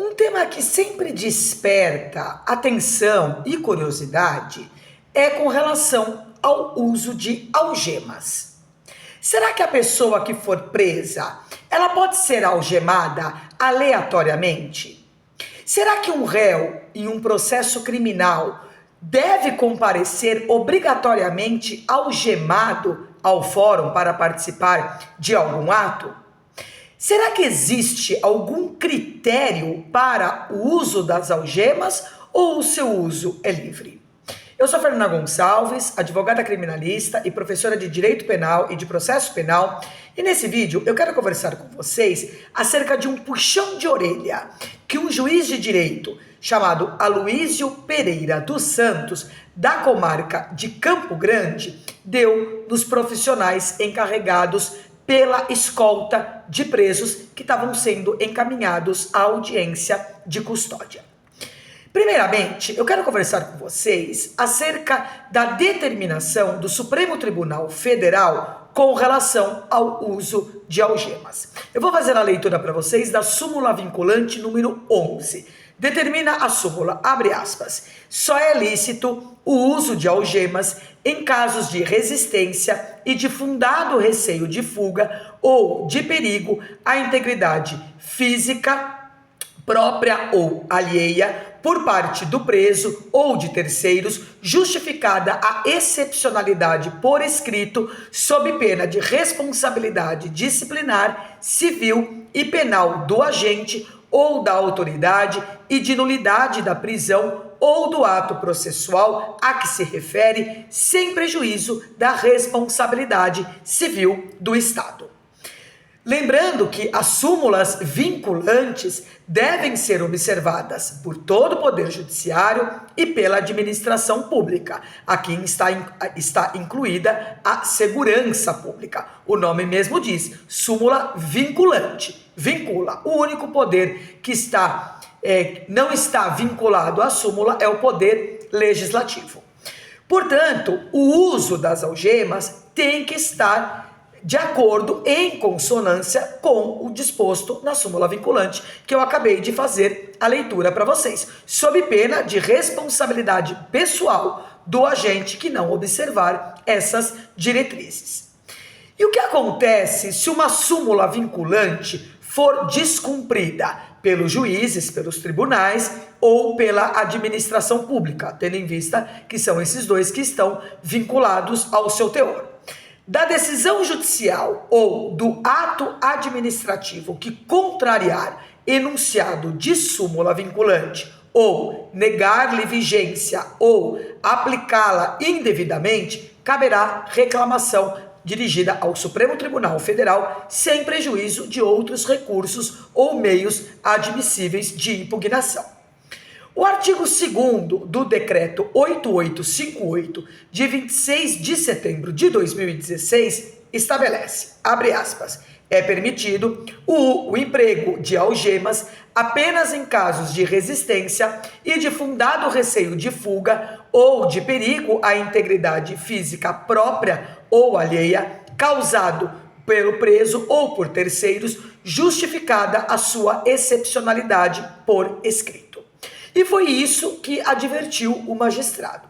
Um tema que sempre desperta atenção e curiosidade é com relação ao uso de algemas. Será que a pessoa que for presa, ela pode ser algemada aleatoriamente? Será que um réu em um processo criminal deve comparecer obrigatoriamente algemado ao fórum para participar de algum ato? Será que existe algum critério para o uso das algemas ou o seu uso é livre? Eu sou Fernanda Gonçalves, advogada criminalista e professora de Direito Penal e de Processo Penal, e nesse vídeo eu quero conversar com vocês acerca de um puxão de orelha que um juiz de direito chamado Aloísio Pereira dos Santos, da comarca de Campo Grande, deu nos profissionais encarregados pela escolta de presos que estavam sendo encaminhados à audiência de custódia. Primeiramente, eu quero conversar com vocês acerca da determinação do Supremo Tribunal Federal com relação ao uso de algemas. Eu vou fazer a leitura para vocês da súmula vinculante número 11. Determina a súmula, abre aspas, só é lícito o uso de algemas em casos de resistência e de fundado receio de fuga ou de perigo à integridade física própria ou alheia por parte do preso ou de terceiros, justificada a excepcionalidade por escrito, sob pena de responsabilidade disciplinar, civil e penal do agente ou da autoridade e de nulidade da prisão ou do ato processual a que se refere, sem prejuízo da responsabilidade civil do Estado. Lembrando que as súmulas vinculantes devem ser observadas por todo o Poder Judiciário e pela administração pública. Aqui está incluída a segurança pública. O nome mesmo diz, súmula vinculante. Vincula. O único poder que não está vinculado à súmula é o Poder Legislativo. Portanto, o uso das algemas tem que estar de acordo, em consonância com o disposto na súmula vinculante, que eu acabei de fazer a leitura para vocês, sob pena de responsabilidade pessoal do agente que não observar essas diretrizes. E o que acontece se uma súmula vinculante for descumprida pelos juízes, pelos tribunais ou pela administração pública, tendo em vista que são esses dois que estão vinculados ao seu teor? Da decisão judicial ou do ato administrativo que contrariar enunciado de súmula vinculante ou negar-lhe vigência ou aplicá-la indevidamente, caberá reclamação dirigida ao Supremo Tribunal Federal sem prejuízo de outros recursos ou meios admissíveis de impugnação. O artigo 2º do Decreto 8858, de 26 de setembro de 2016, estabelece, abre aspas, é permitido o emprego de algemas apenas em casos de resistência e de fundado receio de fuga ou de perigo à integridade física própria ou alheia, causado pelo preso ou por terceiros, justificada a sua excepcionalidade por escrito. E foi isso que advertiu o magistrado.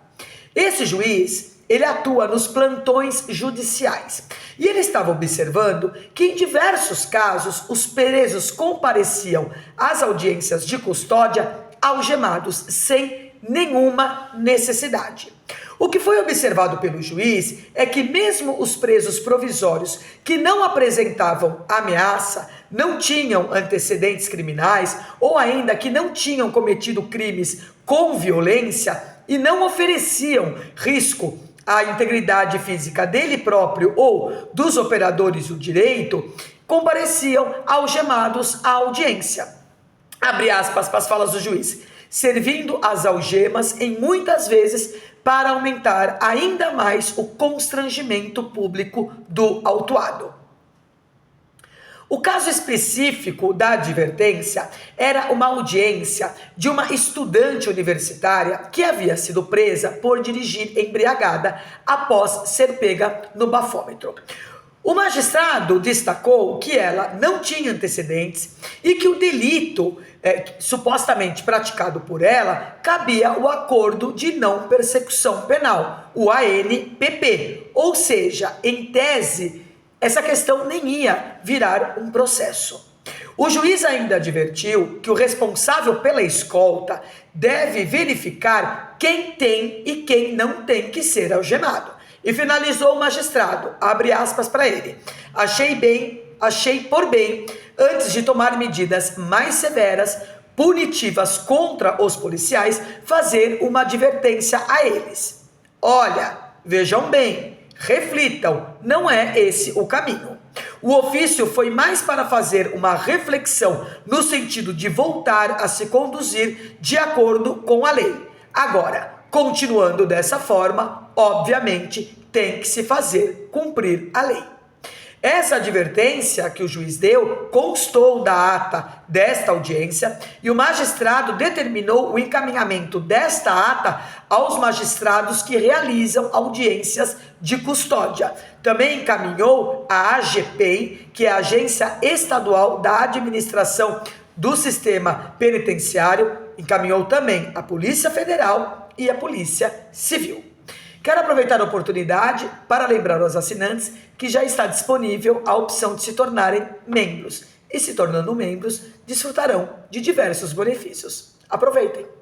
Esse juiz, ele atua nos plantões judiciais. E ele estava observando que em diversos casos os presos compareciam às audiências de custódia algemados sem nenhuma necessidade. O que foi observado pelo juiz é que mesmo os presos provisórios que não apresentavam ameaça, não tinham antecedentes criminais ou ainda que não tinham cometido crimes com violência e não ofereciam risco à integridade física dele próprio ou dos operadores do direito, compareciam algemados à audiência. Abre aspas para as falas do juiz. Servindo as algemas em muitas vezes para aumentar ainda mais o constrangimento público do autuado. O caso específico da advertência era uma audiência de uma estudante universitária que havia sido presa por dirigir embriagada após ser pega no bafômetro. O magistrado destacou que ela não tinha antecedentes e que o delito supostamente praticado por ela cabia o acordo de não persecução penal, o ANPP, ou seja, em tese, essa questão nem ia virar um processo. O juiz ainda advertiu que o responsável pela escolta deve verificar quem tem e quem não tem que ser algemado. E finalizou o magistrado, abre aspas para ele, achei por bem, antes de tomar medidas mais severas, punitivas contra os policiais, fazer uma advertência a eles. Olha, vejam bem, reflitam, não é esse o caminho. O ofício foi mais para fazer uma reflexão no sentido de voltar a se conduzir de acordo com a lei. Agora, continuando dessa forma, obviamente, tem que se fazer cumprir a lei. Essa advertência que o juiz deu constou da ata desta audiência e o magistrado determinou o encaminhamento desta ata aos magistrados que realizam audiências de custódia. Também encaminhou a AGPEM, que é a Agência Estadual da Administração do Sistema Penitenciário, encaminhou também a Polícia Federal e a Polícia Civil. Quero aproveitar a oportunidade para lembrar aos assinantes que já está disponível a opção de se tornarem membros. E se tornando membros, desfrutarão de diversos benefícios. Aproveitem!